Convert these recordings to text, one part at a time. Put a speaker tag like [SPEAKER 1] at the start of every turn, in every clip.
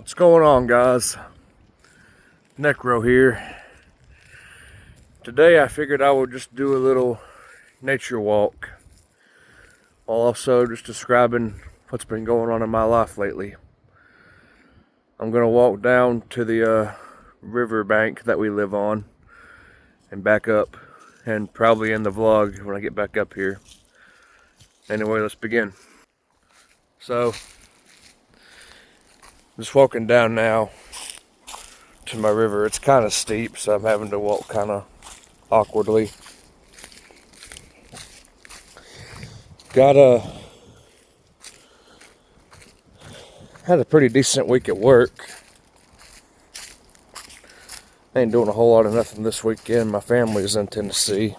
[SPEAKER 1] What's going on, guys? Necro here. Today I figured I would just do a little nature walk while also just describing what's been going on in my life lately. I'm gonna walk down to the river bank that we live on and back up, and probably end the vlog when I get back up here. Anyway, let's begin. So, just walking down now to my river. It's kind of steep, so I'm having to walk kind of awkwardly. Had a pretty decent week at work. I ain't doing a whole lot of nothing this weekend. My family's in Tennessee.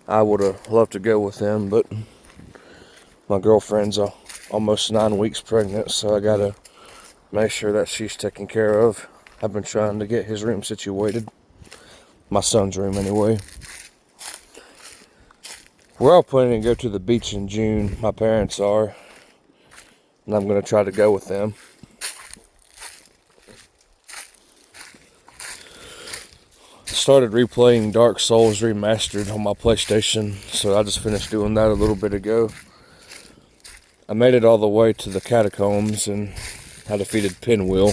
[SPEAKER 1] I would have loved to go with them, but my girlfriend's almost 9 weeks pregnant, so I gotta make sure that she's taken care of. I've been trying to get his room situated. My son's room, anyway. We're all planning to go to the beach in June. My parents are. And I'm going to try to go with them. Started replaying Dark Souls Remastered on my PlayStation, so I just finished doing that a little bit ago. I made it all the way to the catacombs and I defeated Pinwheel.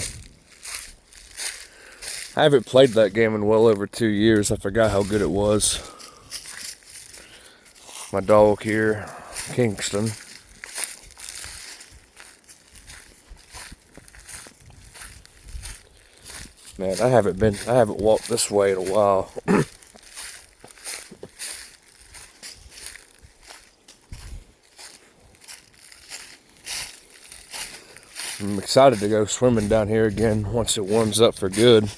[SPEAKER 1] I haven't played that game in well over 2 years. I forgot how good it was. My dog here, Kingston. Man, I haven't walked this way in a while. I'm excited to go swimming down here again once it warms up for good.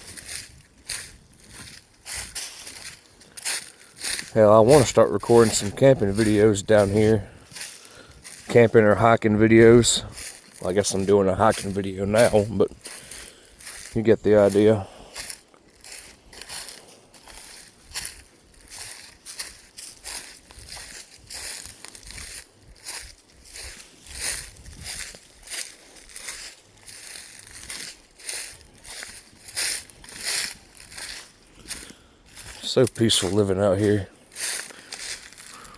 [SPEAKER 1] Hell, I want to start recording some camping videos down here. Camping or hiking videos. Well, I guess I'm doing a hiking video now, but you get the idea. So peaceful living out here.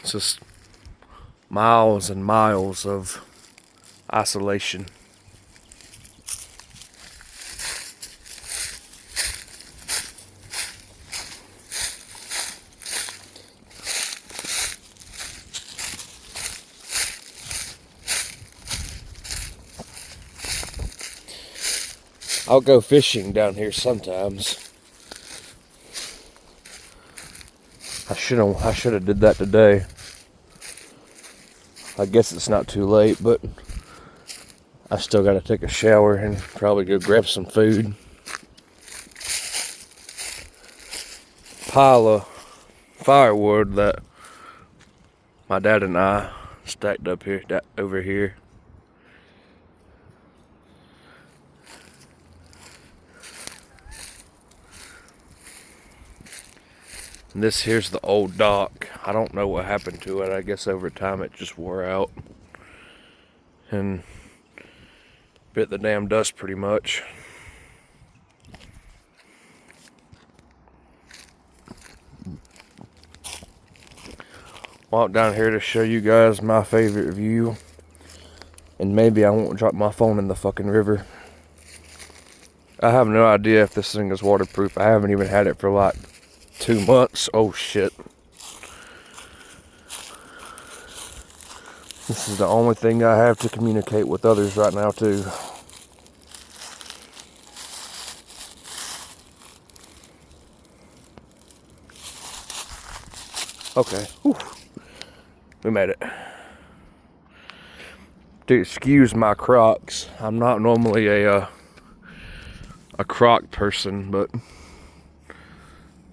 [SPEAKER 1] It's just miles and miles of isolation. I'll go fishing down here sometimes. I should have did that today. I guess it's not too late, but I still got to take a shower and probably go grab some food. Pile of firewood that my dad and I stacked up here, over here. And this here's the old dock. I don't know what happened to it. I guess over time it just wore out and bit the damn dust pretty much. Walk down here to show you guys my favorite view. And maybe I won't drop my phone in the fucking river. I have no idea if this thing is waterproof. I haven't even had it for like 2 months. Oh shit. This is the only thing I have to communicate with others right now too. Okay. Whew. We made it. Dude, excuse my Crocs. I'm not normally a Croc person, but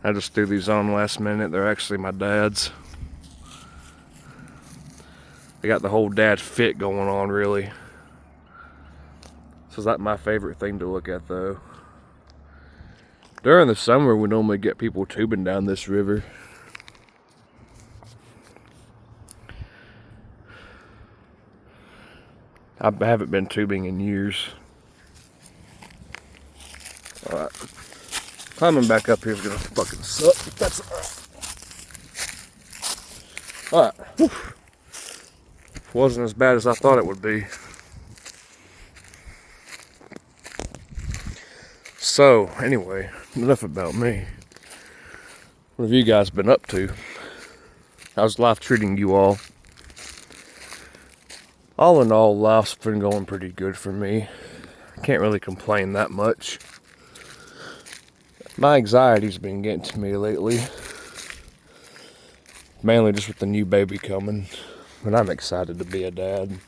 [SPEAKER 1] I just threw these on last minute. They're actually my dad's. They got the whole dad fit going on, really. This is like my favorite thing to look at, though. During the summer, we normally get people tubing down this river. I haven't been tubing in years. Alright. Climbing back up here is gonna fucking suck, but that's alright. Alright. Wasn't as bad as I thought it would be. So, anyway, enough about me. What have you guys been up to? How's life treating you all? All in all, life's been going pretty good for me. I can't really complain that much. My anxiety's been getting to me lately. Mainly just with the new baby coming. But I'm excited to be a dad.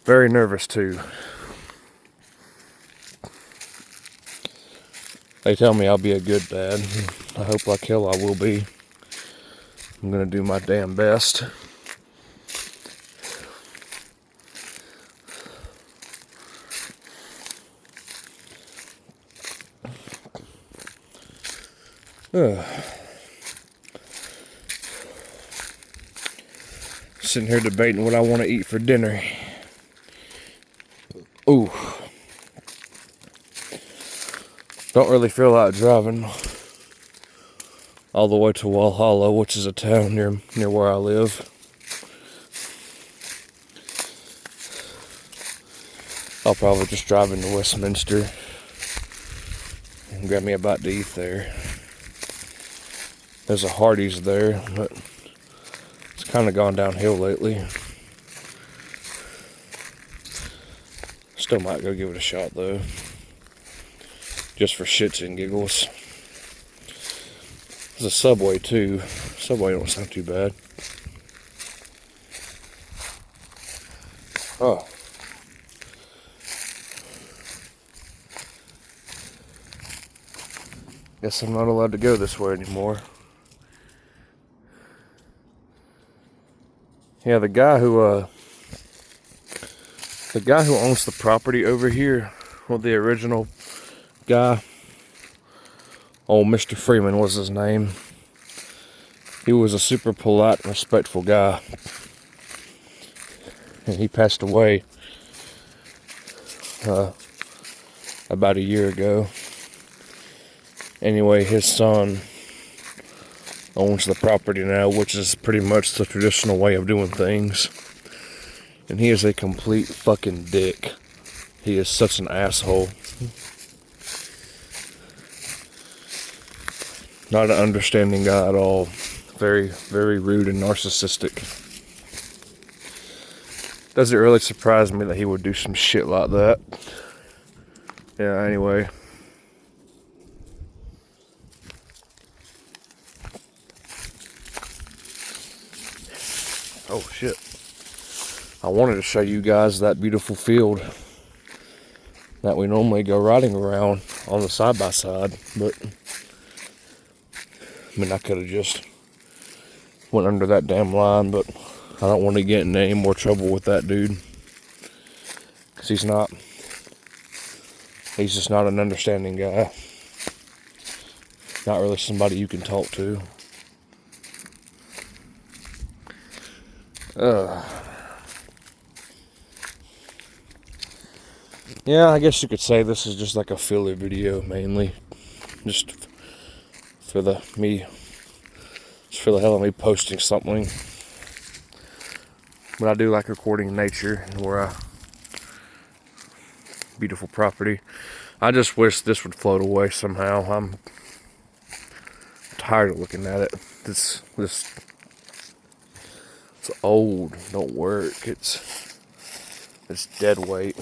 [SPEAKER 1] Very nervous too. They tell me I'll be a good dad. I hope like hell I will be. I'm gonna do my damn best. Sitting here debating what I want to eat for dinner. Ooh. Don't really feel like driving all the way to Walhalla, which is a town near where I live. I'll probably just drive into Westminster and grab me a bite to eat there. There's a Hardee's there, but it's kind of gone downhill lately. Still might go give it a shot though, just for shits and giggles. There's a Subway too. Subway don't sound too bad. Oh. Guess I'm not allowed to go this way anymore. Yeah, the guy who owns the property over here, well, the original guy, old Mr. Freeman was his name. He was a super polite and respectful guy. And he passed away about a year ago. Anyway, his son owns the property now, which is pretty much the traditional way of doing things. And he is a complete fucking dick. He is such an asshole. Not an understanding guy at all. Very, very rude and narcissistic. Doesn't really surprise me that he would do some shit like that. Yeah, anyway. Oh shit. I wanted to show you guys that beautiful field that we normally go riding around on the side-by-side, but I mean, I could have just went under that damn line, but I don't want to get in any more trouble with that dude. Because he's just not an understanding guy. Not really somebody you can talk to. Yeah, I guess you could say this is just like a filler video, mainly. Just for the hell of me posting something. But I do like recording nature and where beautiful property. I just wish this would float away somehow. I'm tired of looking at it. This it's old, don't work. It's dead weight.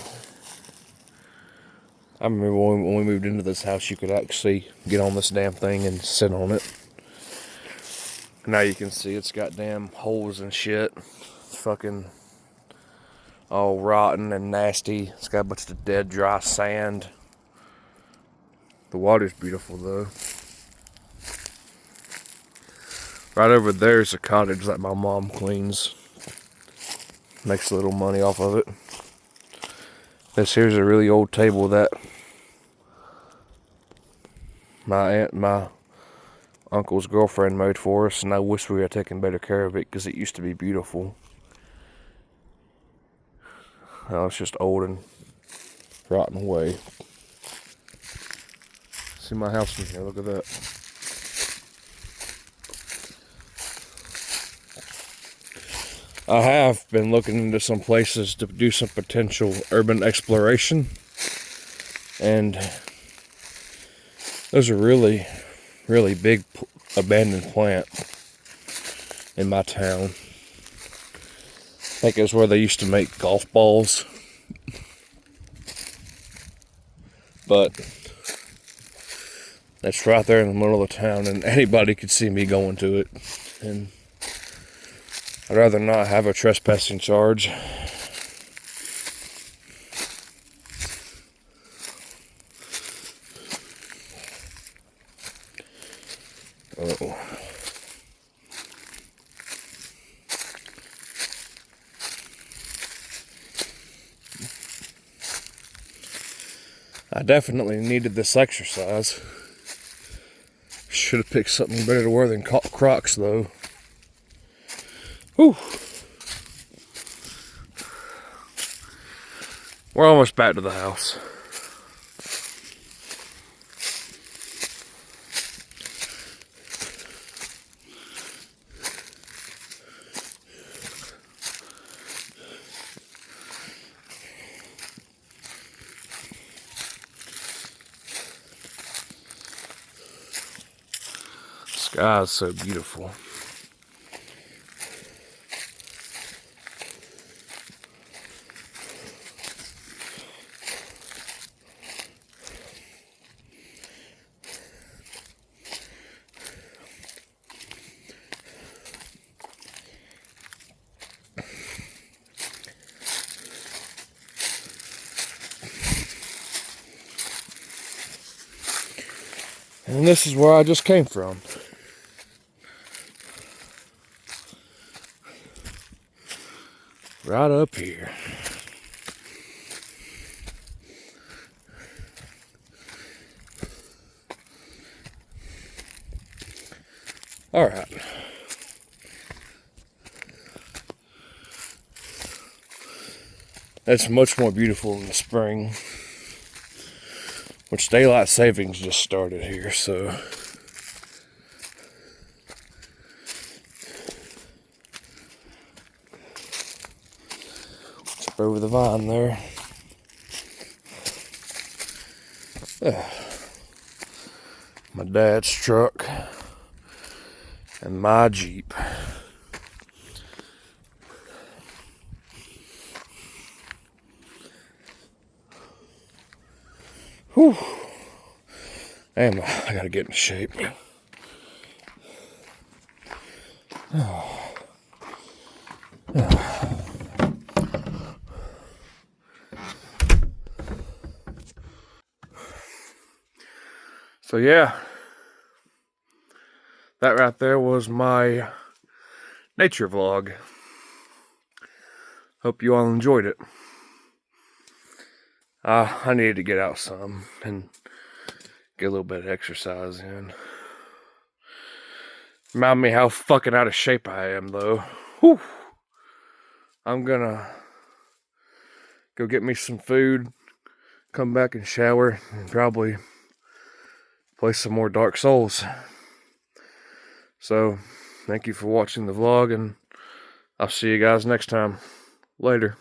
[SPEAKER 1] I remember when we moved into this house, you could actually get on this damn thing and sit on it. Now you can see it's got damn holes and shit. It's fucking all rotten and nasty. It's got a bunch of dead, dry sand. The water's beautiful though. Right over there is a cottage that my mom cleans. Makes a little money off of it. This here's a really old table that my uncle's girlfriend made for us, and I wish we had taken better care of it because it used to be beautiful. Now it's just old and rotting away. See my house from here, look at that. I have been looking into some places to do some potential urban exploration, and there's a really, really big abandoned plant in my town. I think it's where they used to make golf balls. But it's right there in the middle of the town, and anybody could see me going to it. And I'd rather not have a trespassing charge. Oh. I definitely needed this exercise. Should have picked something better to wear than Crocs, though. Whew. We're almost back to the house. The sky is so beautiful. And this is where I just came from. Right up here. All right. It's much more beautiful in the spring, which daylight savings just started here, so it's over the vine there. My dad's truck and my Jeep. Whew. Damn, I gotta get in shape. So yeah, that right there was my nature vlog. Hope you all enjoyed it. I needed to get out some and get a little bit of exercise in. Remind me how fucking out of shape I am, though. Whew. I'm gonna go get me some food, come back and shower, and probably play some more Dark Souls. So, thank you for watching the vlog, and I'll see you guys next time. Later.